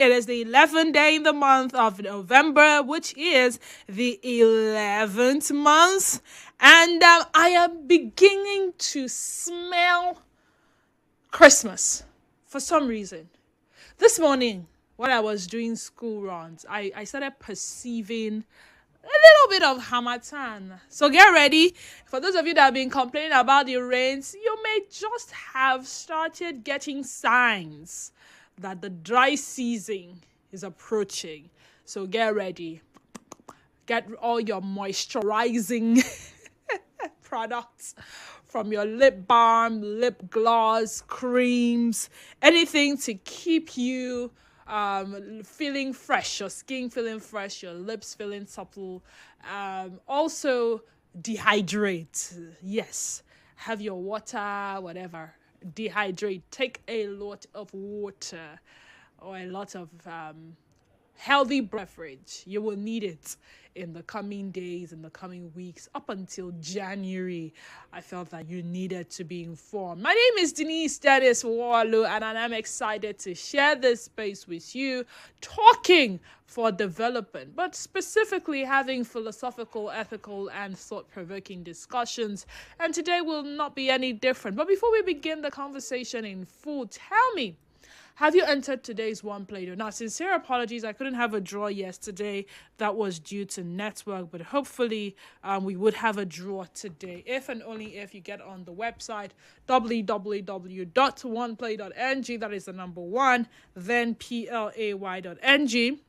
It is the 11th day in the month of November, which is the 11th month. And I am beginning to smell Christmas for some reason. This morning, when I was doing school runs, I started perceiving a little bit of Hamatan. So get ready. For those of you that have been complaining about the rains, you may just have started getting signs that the dry season is approaching. So get ready. Get all your moisturizing products, from your lip balm, lip gloss, creams, anything to keep you feeling fresh, your skin feeling fresh, your lips feeling supple. Also, dehydrate. Yes, have your water, whatever. Dehydrate. Take a lot of water or a lot of healthy beverage. You will need it in the coming days, in the coming weeks, up until January. I felt that you needed to be informed. My name is Denise Dennis Worlu, and I'm excited to share this space with you, talking for development, but specifically having philosophical, ethical, and thought-provoking discussions. And today will not be any different. But before we begin the conversation in full, tell me, have you entered today's one Play-Doh? Now, sincere apologies, I couldn't have a draw yesterday. That was due to network, but hopefully we would have a draw today. If and only if you get on the website, www.oneplay.ng, that is the number one, then play.ng.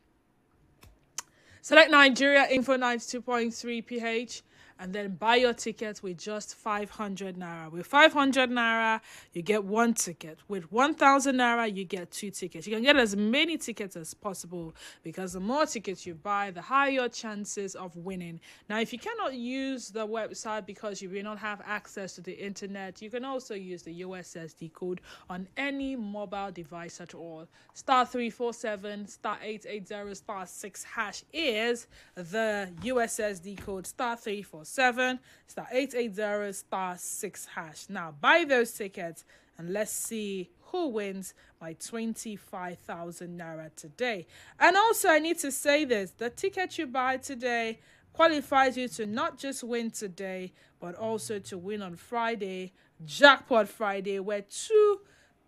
Select Nigeria Info 92.3 PH. And then buy your tickets with just 500 naira. With 500 naira, you get one ticket. With 1,000 naira, you get two tickets. You can get as many tickets as possible, because the more tickets you buy, the higher your chances of winning. Now, if you cannot use the website because you will not have access to the internet, you can also use the USSD code on any mobile device at all. *347 *880 *6# is the USSD code. *347 *880 *6#. Now buy those tickets and let's see who wins my 25,000 naira today. And also, I need to say this: the ticket you buy today qualifies you to not just win today, but also to win on Friday, Jackpot Friday, where 2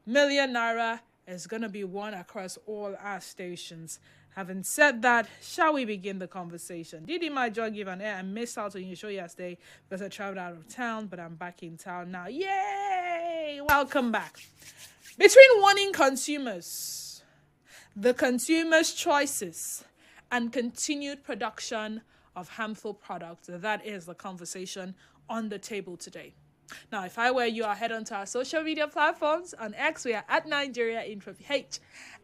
million naira is going to be won across all our stations. Having said that, shall we begin the conversation? Did my job give an air? I missed out on your show yesterday because I traveled out of town, but I'm back in town now. Yay! Welcome back. Between warning consumers, the consumer's choices, and continued production of harmful products, that is the conversation on the table today. Now, if I were you, I'll head onto our social media platforms. On X, we are at Nigeria Info PH.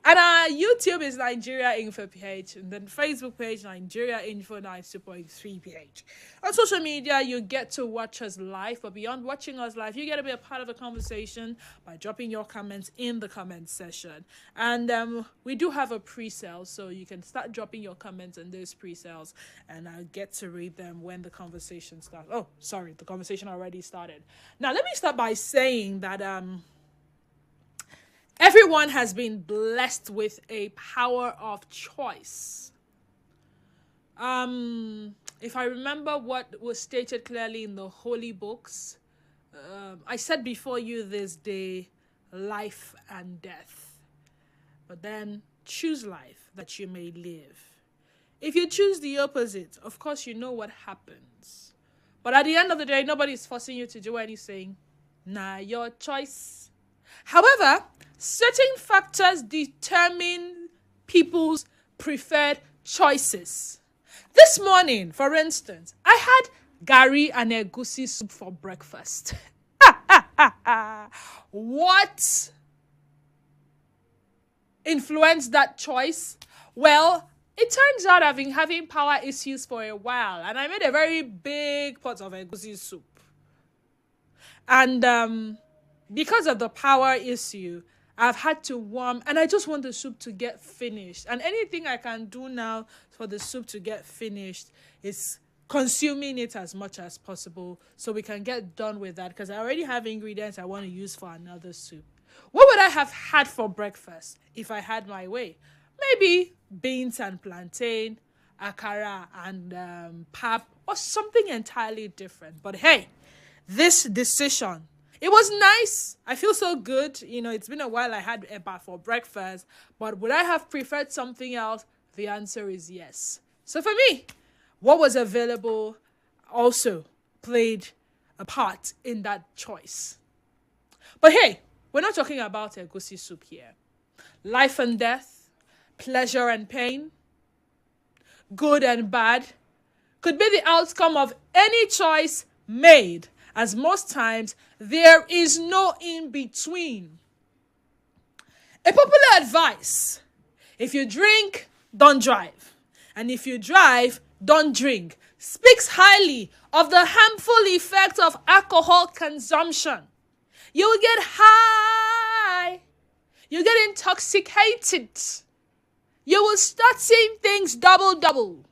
And our YouTube is Nigeria Info PH. And then Facebook page, Nigeria Info 92.3 PH. On social media, you get to watch us live. But beyond watching us live, you get to be a part of the conversation by dropping your comments in the comment section. And we do have a pre-sale, so you can start dropping your comments in those pre-sales. And I'll get to read them when the conversation starts. Oh, sorry, the conversation already started. Now, let me start by saying that everyone has been blessed with a power of choice. If I remember what was stated clearly in the holy books, I said before you this day, life and death. But then choose life that you may live. If you choose the opposite, of course you know what happens. But at the end of the day, nobody's forcing you to do anything. Nah, your choice. However, certain factors determine people's preferred choices. This morning, for instance, I had gari and egusi soup for breakfast. What influenced that choice? Well, it turns out I've been having power issues for a while, and I made a very big pot of egusi soup. And because of the power issue, I've had to warm, and I just want the soup to get finished. And anything I can do now for the soup to get finished is consuming it as much as possible so we can get done with that, because I already have ingredients I want to use for another soup. What would I have had for breakfast if I had my way? Maybe beans and plantain, akara and pap, or something entirely different. But hey, this decision, it was nice. I feel so good. It's been a while I had eba for breakfast, but would I have preferred something else? The answer is yes. So for me, what was available also played a part in that choice. But hey, we're not talking about egusi soup here. Life and death, pleasure and pain, good and bad, could be the outcome of any choice made, as most times there is no in between. A popular advice: if you drink, don't drive. And if you drive, don't drink, speaks highly of the harmful effect of alcohol consumption. You will get high. You get intoxicated. You will start seeing things double.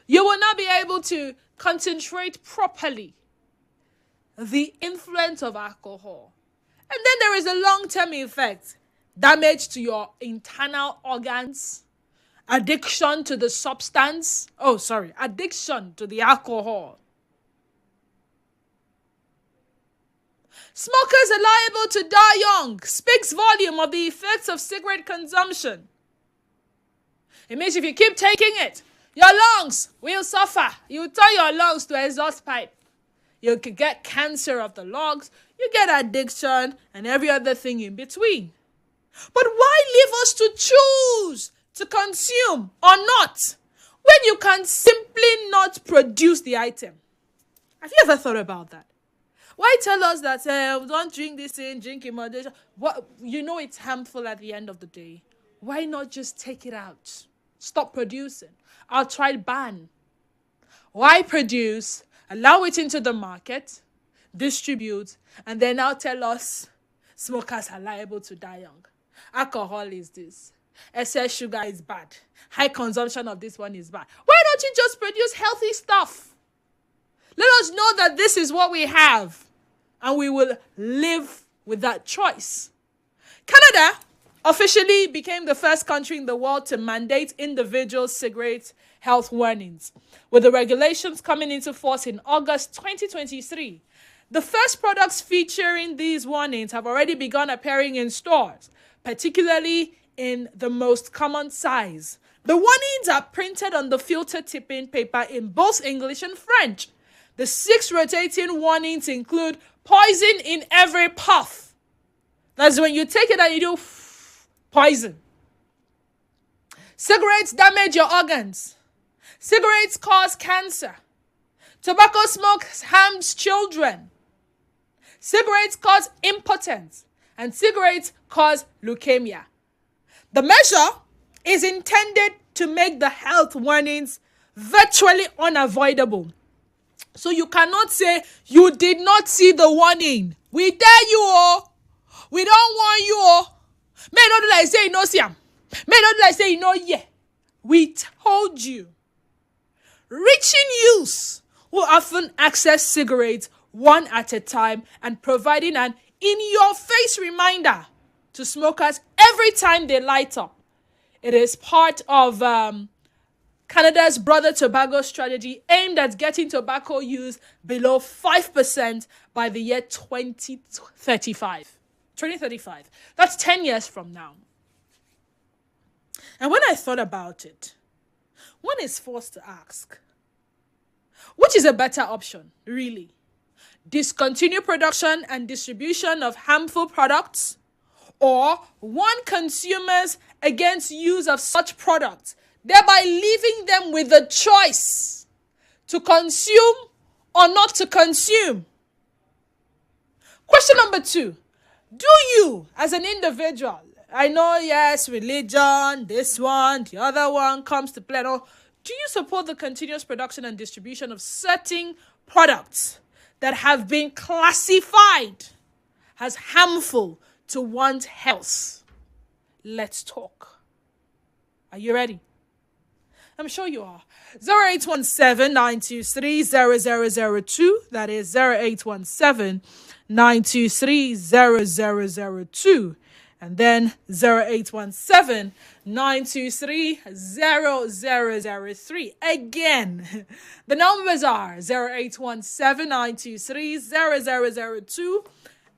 You will not be able to concentrate properly. The influence of alcohol. And then there is a long-term effect. Damage to your internal organs. Addiction to the substance. Addiction to the alcohol. Smokers are liable to die young. Speaks volume of the effects of cigarette consumption. It means if you keep taking it, your lungs will suffer. You turn your lungs to exhaust pipe. You could get cancer of the lungs. You get addiction and every other thing in between. But why leave us to choose to consume or not when you can simply not produce the item? Have you ever thought about that? Why tell us that don't drink this in, drink in moderation? It's harmful at the end of the day. Why not just take it out? Stop producing. Outright ban. Why produce, allow it into the market, distribute, and then now tell us smokers are liable to die young? Alcohol is this. Excess sugar is bad. High consumption of this one is bad. Why don't you just produce healthy stuff? Let us know that this is what we have, and we will live with that choice. Canada officially became the first country in the world to mandate individual cigarette health warnings, with the regulations coming into force in August 2023. The first products featuring these warnings have already begun appearing in stores, particularly in the most common size. The warnings are printed on the filter tipping paper in both English and French. The 6 rotating warnings include poison in every puff. That's when you take it and you do poison. Cigarettes damage your organs. Cigarettes cause cancer. Tobacco smoke harms children. Cigarettes cause impotence. And cigarettes cause leukemia. The measure is intended to make the health warnings virtually unavoidable. So you cannot say you did not see the warning. We tell you, oh, we don't want you, oh. May not like say you know see am. May not like say you know yeah. We told you. Reaching youths who often access cigarettes one at a time and providing an in-your-face reminder to smokers every time they light up. It is part of Canada's broader tobacco strategy aimed at getting tobacco use below 5% by the year 2035. 2035. That's 10 years from now. And when I thought about it, one is forced to ask, which is a better option, really? Discontinue production and distribution of harmful products, or warn consumers against use of such products, thereby leaving them with the choice to consume or not to consume? Question number 2. Do you, as an individual, I know, yes, religion, this one, the other one comes to play. No, do you support the continuous production and distribution of certain products that have been classified as harmful to one's health? Let's talk. Are you ready? I'm sure you are. 0817-923-0002. That is 0817-923-0002. and then 0817-923-0003. Again, the numbers are 0817-923-0002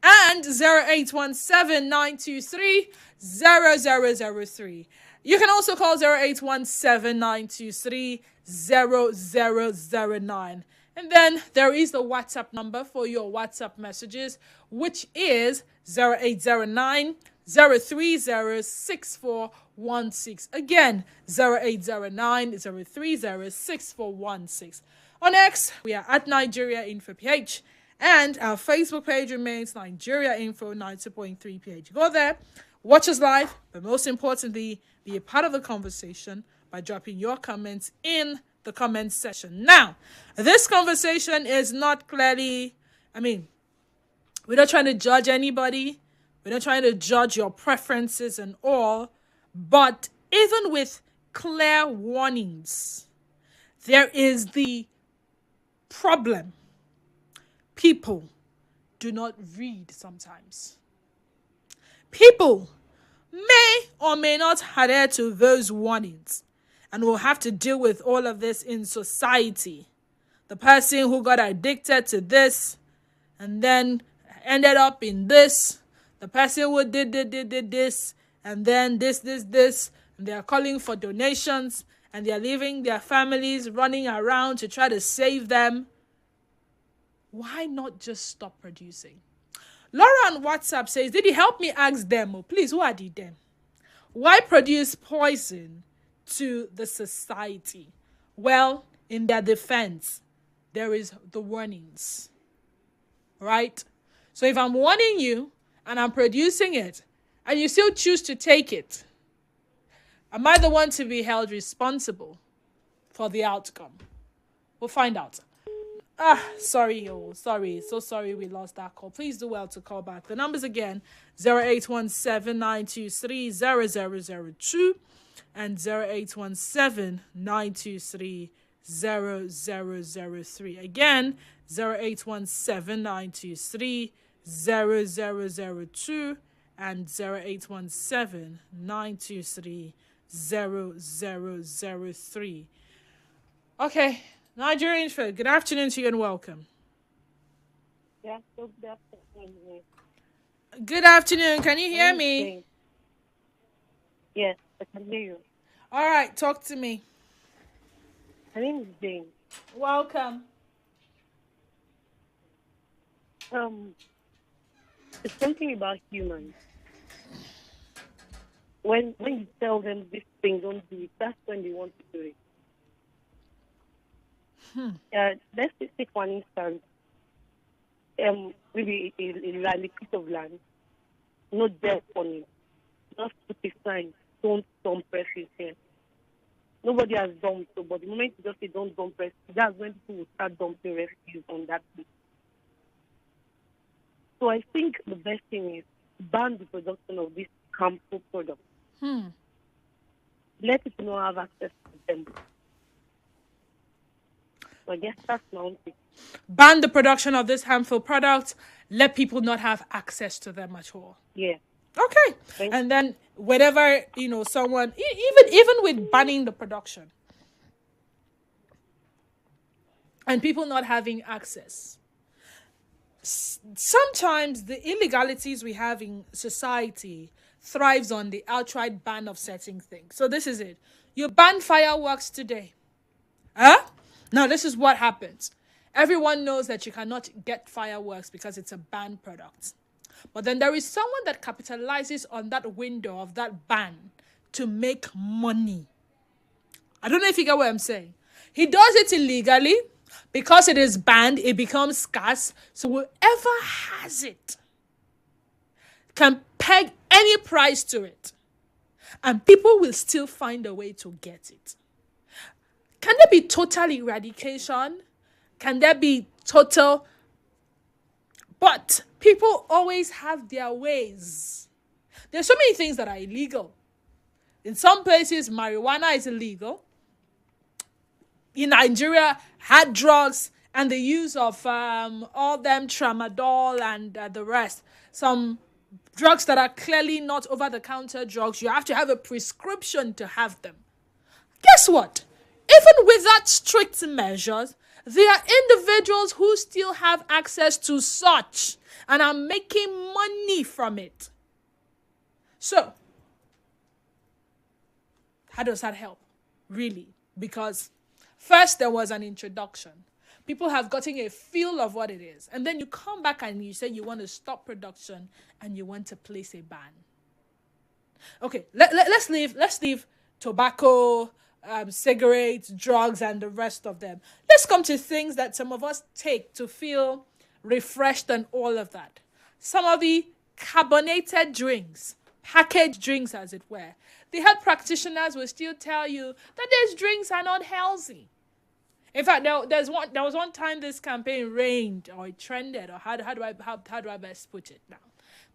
and 0817-923-0003. You can also call 0817-923-0009. And then there is the WhatsApp number for your WhatsApp messages, which is 0809 030 6416. Again, 0809 030 6416. On X, we are at Nigeria Info PH, and our Facebook page remains Nigeria Info 90.3 PH. Go there, watch us live, but most importantly, be a part of the conversation by dropping your comments in the comment section. Now, this conversation is not clearly, we're not trying to judge anybody. We're not trying to judge your preferences and all, but even with clear warnings, there is the problem. People do not read sometimes. People may or may not adhere to those warnings, and will have to deal with all of this in society. The person who got addicted to this and then ended up in this. The person who did this and then this. And they are calling for donations and they are leaving their families running around to try to save them. Why not just stop producing? Laura on WhatsApp says, did he help me ask them? Oh, please, who are the them? Why produce poison to the society? Well, in their defense, there is the warnings, right? So if I'm warning you and I'm producing it and you still choose to take it, am I the one to be held responsible for the outcome? We'll find out. Sorry, so sorry we lost that call. Please do well to call back. The numbers again, 0817-923-0002 and 0817-923-0003. Again, 0817-923-0002 and 0817-923-0003. Okay, Nigerian Info, good afternoon to you and welcome. Yeah, so good afternoon. Good afternoon. Can you hear me? Yes, I can hear you. All right, talk to me. My name is Jane. Welcome. It's something about humans. When you tell them this thing, don't do it, that's when they want to do it. Let's just take one instance. Maybe a piece of land, no debt on it. Just put a sign, don't dump pressure here. Nobody has dumped, so but the moment you just say don't dump pressure, that's when people will start dumping refuse on that place. So I think the best thing is ban the production of this harmful product. Let people not have access to them. So I guess that's my own thing. Ban the production of this harmful product. Let people not have access to them at all. Yeah. Okay. And then whatever, someone, even with banning the production and people not having access, sometimes the illegalities we have in society thrives on the outright ban of certain things. So this is it. You ban fireworks today. Now this is what happens. Everyone knows that you cannot get fireworks because it's a banned product. But then there is someone that capitalizes on that window of that ban to make money. I don't know if you get what I'm saying. He does it illegally. Because it is banned, it becomes scarce. So whoever has it can peg any price to it. And people will still find a way to get it. Can there be total eradication? Can there be total? But people always have their ways. There's so many things that are illegal. In some places, marijuana is illegal. In Nigeria, hard drugs and the use of all them tramadol and the rest. Some Drugs that are clearly not over-the-counter drugs, you have to have a prescription to have them. Guess what? Even without strict measures, there are individuals who still have access to such and are making money from it. So, how does that help? Really? Because first there was an introduction. People have gotten a feel of what it is. And then you come back and you say you want to stop production and you want to place a ban. Okay, let's leave tobacco, cigarettes, drugs, and the rest of them. Let's come to things that some of us take to feel refreshed and all of that. Some of the carbonated drinks, packaged drinks as it were. The health practitioners will still tell you that these drinks are not healthy. In fact, there was one time this campaign reigned or it trended, or how do I best put it now?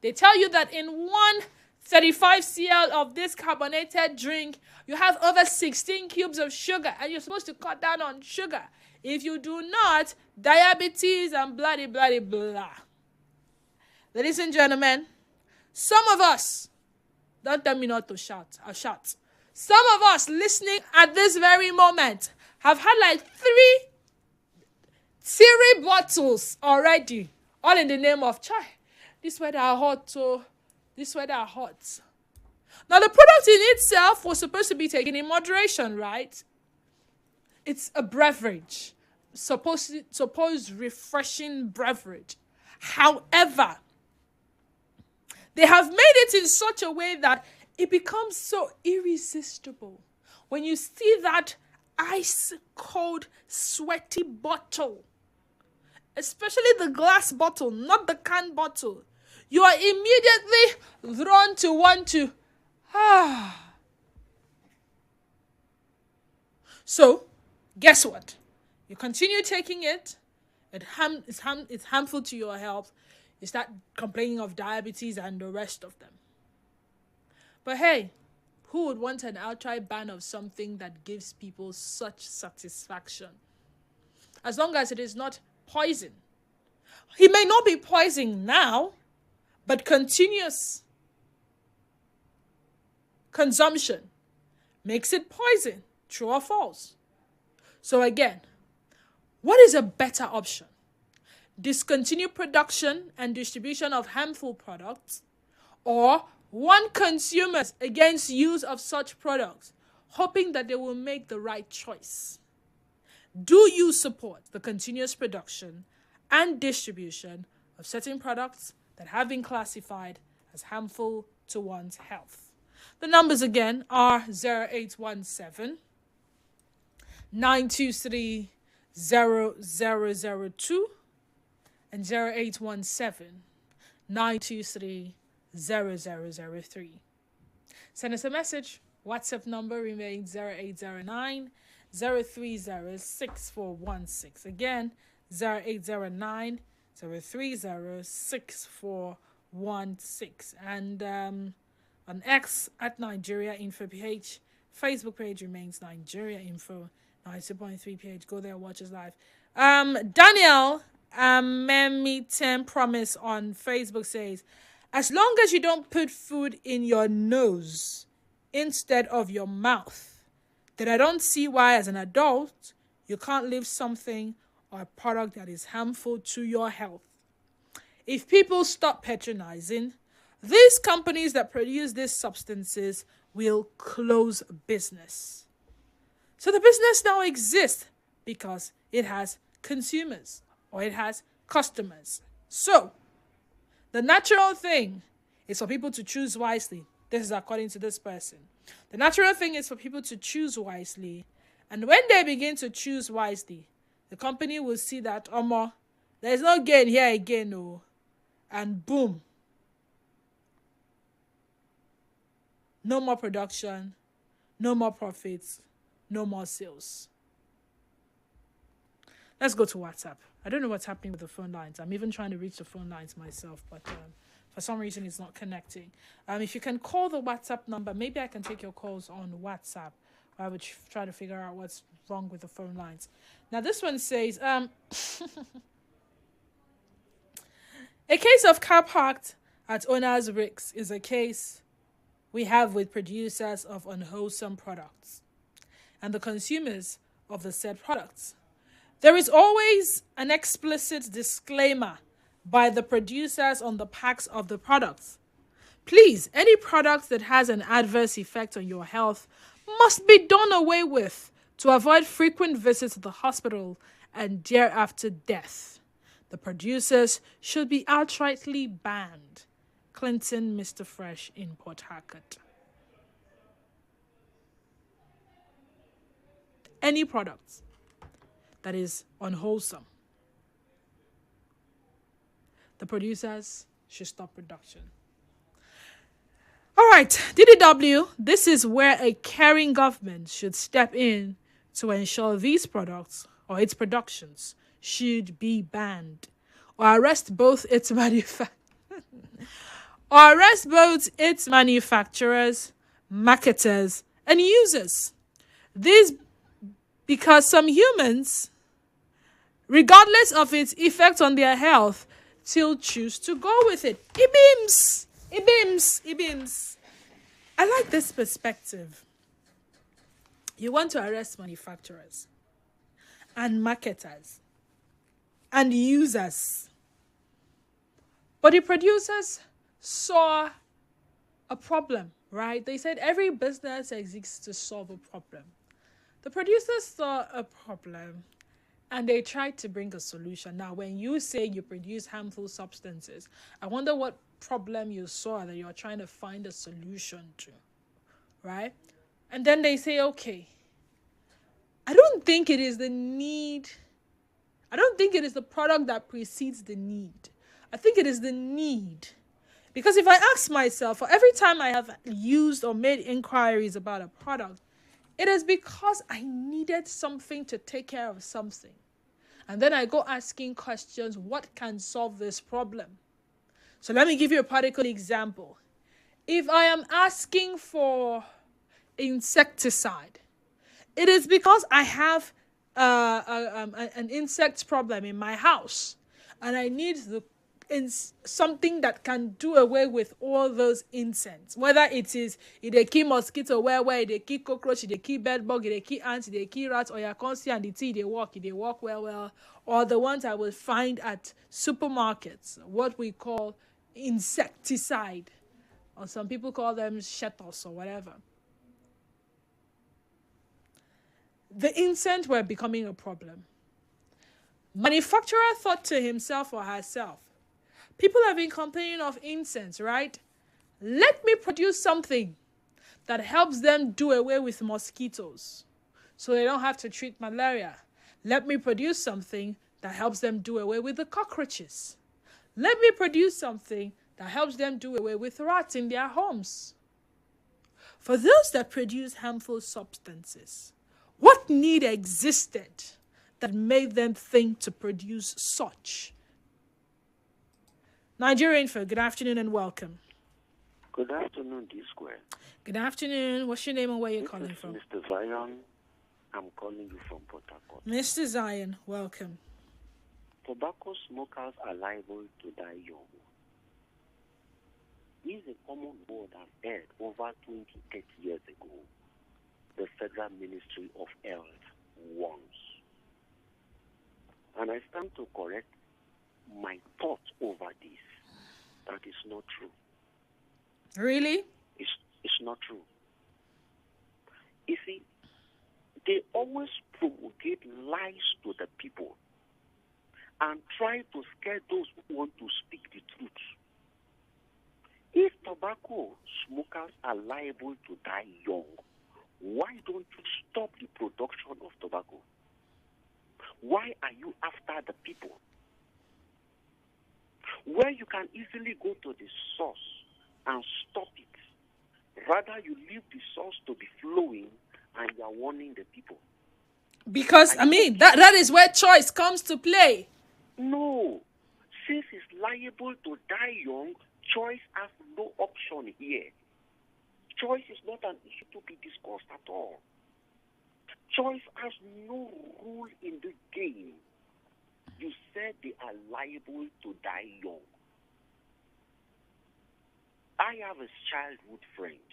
They tell you that in one 35 cl of this carbonated drink, you have over 16 cubes of sugar, and you're supposed to cut down on sugar. If you do not, diabetes and blah, blah, blah, blah. Ladies and gentlemen, some of us, don't tell me not to shout, I'll shout. Some of us listening at this very moment have had like 3 bottles already, all in the name of chai. This weather are hot, so this weather are hot. Now the product in itself was supposed to be taken in moderation, right? It's a beverage, supposed refreshing beverage. However, they have made it in such a way that it becomes so irresistible. When you see that ice cold, sweaty bottle, especially the glass bottle, not the can bottle, you are immediately drawn to want to, So, guess what? You continue taking it, it's harmful to your health, you start complaining of diabetes and the rest of them. But hey, who would want an outright ban of something that gives people such satisfaction? As long as it is not poison. It may not be poison now, but continuous consumption makes it poison. True or false? So again, what is a better option? Discontinue production and distribution of harmful products, or warn consumers against use of such products, hoping that they will make the right choice? Do you support the continuous production and distribution of certain products that have been classified as harmful to one's health? The numbers again are 0817 923 0002 and 0817 923 0003. Send us a message. WhatsApp number remains 0809 030 6416. Again, 0809 030 6416. And on X at Nigeria Info PH. Facebook page remains Nigeria Info 90.3 PH. Go there, watch us live. Daniel Memi10 Promise on Facebook says, as long as you don't put food in your nose instead of your mouth, then I don't see why as an adult you can't leave something or a product that is harmful to your health. If people stop patronizing, these companies that produce these substances will close business. So the business now exists because it has consumers or it has customers. So the natural thing is for people to choose wisely. This is according to this person. The natural thing is for people to choose wisely. And when they begin to choose wisely, the company will see that, there's no gain here again, no. And boom. No more production, no more profits, no more sales. Let's go to WhatsApp. I don't know what's happening with the phone lines. I'm even trying to reach the phone lines myself, but for some reason it's not connecting. If you can call the WhatsApp number, maybe I can take your calls on WhatsApp. I would try to figure out what's wrong with the phone lines. Now this one says, a case of car parked at owner's risks is a case we have with producers of unwholesome products and the consumers of the said products. There is always an explicit disclaimer by the producers on the packs of the products. Please, any product that has an adverse effect on your health must be done away with to avoid frequent visits to the hospital and thereafter death. The producers should be outrightly banned. Clinton, Mr. Fresh in Port Harcourt. Any product that is unwholesome, the producers should stop production. All right, DDW, this is where a caring government should step in to ensure these products or its productions should be banned or arrest both its manufacturers, marketers, and users. This because some humans, regardless of its effect on their health, still choose to go with it. Ibims. I like this perspective. You want to arrest manufacturers and marketers and users. But the producers saw a problem, right? They said every business exists to solve a problem. The producers saw a problem and they tried to bring a solution. Now, when you say you produce harmful substances, I wonder what problem you saw that you're trying to find a solution to, right? And then they say, okay, I don't think it is the need. I don't think it is the product that precedes the need. I think it is the need. Because if I ask myself, for every time I have used or made inquiries about a product, it is because I needed something to take care of something. And then I go asking questions, what can solve this problem? So let me give you a particular example. If I am asking for insecticide, it is because I have an insect problem in my house. And I need something that can do away with all those insects. Whether it is they kill mosquito, where they kill cockroach, they kill bed bug, they kill ants, they kill rats, or you can't see and the tea they walk well, or the ones I will find at supermarkets, what we call insecticide, or some people call them shuttles or whatever. The insects were becoming a problem. Manufacturer thought to himself or herself, people have been complaining of insects, right? Let me produce something that helps them do away with mosquitoes so they don't have to treat malaria. Let me produce something that helps them do away with the cockroaches. Let me produce something that helps them do away with rats in their homes. For those that produce harmful substances, what need existed that made them think to produce such? Nigeria Info, good afternoon and welcome. Good afternoon, D-Square. Good afternoon. What's your name and where you're calling from? Mr. Zion. I'm calling you from Port Harcourt. Mr. Zion, welcome. Tobacco smokers are liable to die young. This is a common word I've heard over 20, 30 years ago. The Federal Ministry of Health warns. And I stand to correct my thoughts over this. That is not true. Really? It's not true. You see, they always promulgate lies to the people and try to scare those who want to speak the truth. If tobacco smokers are liable to die young, why don't you stop the production of tobacco? Why are you after the people? Where you can easily go to the source and stop it. Rather, you leave the source to be flowing and you are warning the people. Because, that is where choice comes to play. No. Since it's liable to die young, choice has no option here. Choice is not an issue to be discussed at all. Choice has no rule in the game. You said they are liable to die young. I have a childhood friend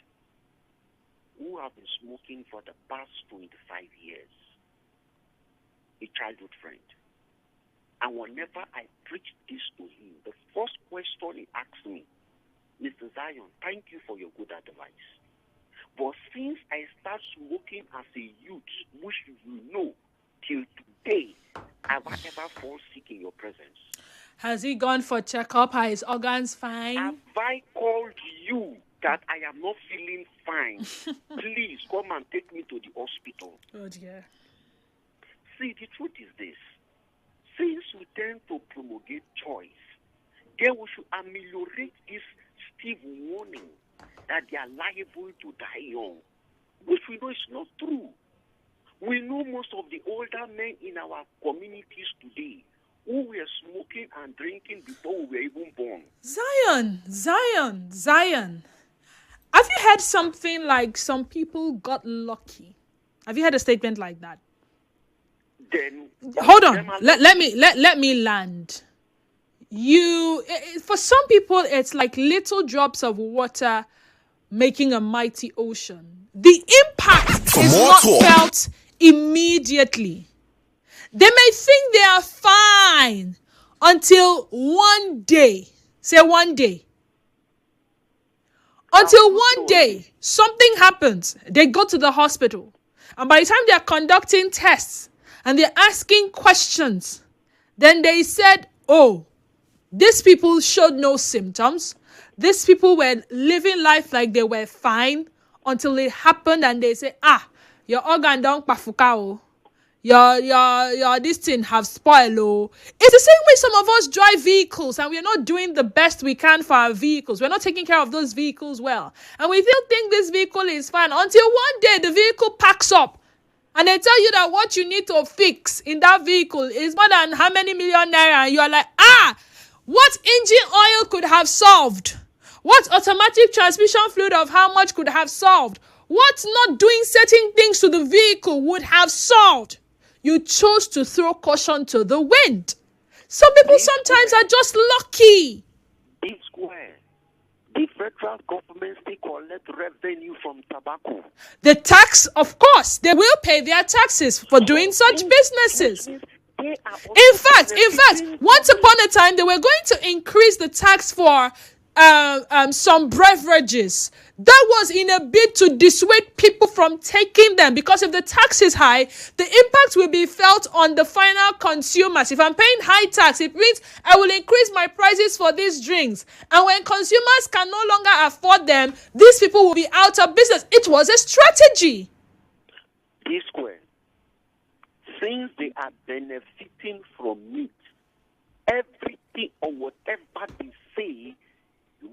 who have been smoking for the past 25 years. A childhood friend. And whenever I preach this to him, the first question he asks me, Mr. Zion, thank you for your good advice. But since I start smoking as a youth, which you know, till today, have I ever fall sick in your presence? Has he gone for checkup? Are his organs fine? Have I called you that I am not feeling fine? Please come and take me to the hospital. Oh dear. See, the truth is this. Since we tend to promulgate choice, then we should ameliorate this stiff warning that they are liable to die young, which we know is not true. We know most of the older men in our communities today who were smoking and drinking before we were even born. Zion. Have you heard something like some people got lucky? Have you heard a statement like that? Then hold on. Let me land. For some people, it's like little drops of water making a mighty ocean. The impact is not felt immediately. They may think they are fine until one day. Say one day. Until one day, something happens. They go to the hospital. And by the time they are conducting tests and they're asking questions, then they said, oh, these people showed no symptoms. These people were living life like they were fine until it happened and they say, your organ don't pafuka. Your this thing have spoiled. Oh. It's the same way some of us drive vehicles and we're not doing the best we can for our vehicles. We're not taking care of those vehicles well. And we still think this vehicle is fine until one day the vehicle packs up and they tell you that what you need to fix in that vehicle is more than how many million naira, and you are like, what engine oil could have solved? What automatic transmission fluid of how much could have solved? What not doing certain things to the vehicle would have solved? You chose to throw caution to the wind. Some people sometimes are just lucky. Big square. The federal government still collect revenue from tobacco. The tax, of course, they will pay their taxes for doing such businesses. In fact, once upon a time, they were going to increase the tax for some beverages. That was in a bid to dissuade people from taking them, because if the tax is high, the impact will be felt on the final consumers. If I'm paying high tax, it means I will increase my prices for these drinks. And when consumers can no longer afford them, these people will be out of business. It was a strategy. This square, since they are benefiting from it, everything or whatever they say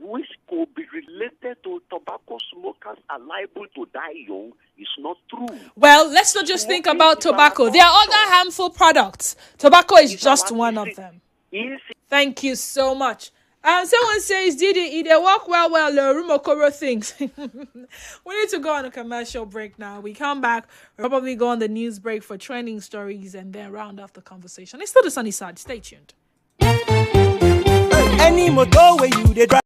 which could be related to tobacco smokers are liable to die young is not true. Well, let's not just think about tobacco. There are other harmful products. Tobacco is just one of them. Thank you so much. Someone says, Didi, they work well, Rumokoro things. We need to go on a commercial break now. We come back, we'll probably go on the news break for trending stories and then round off the conversation. It's still the sunny side. Stay tuned. Any motor where you they drive.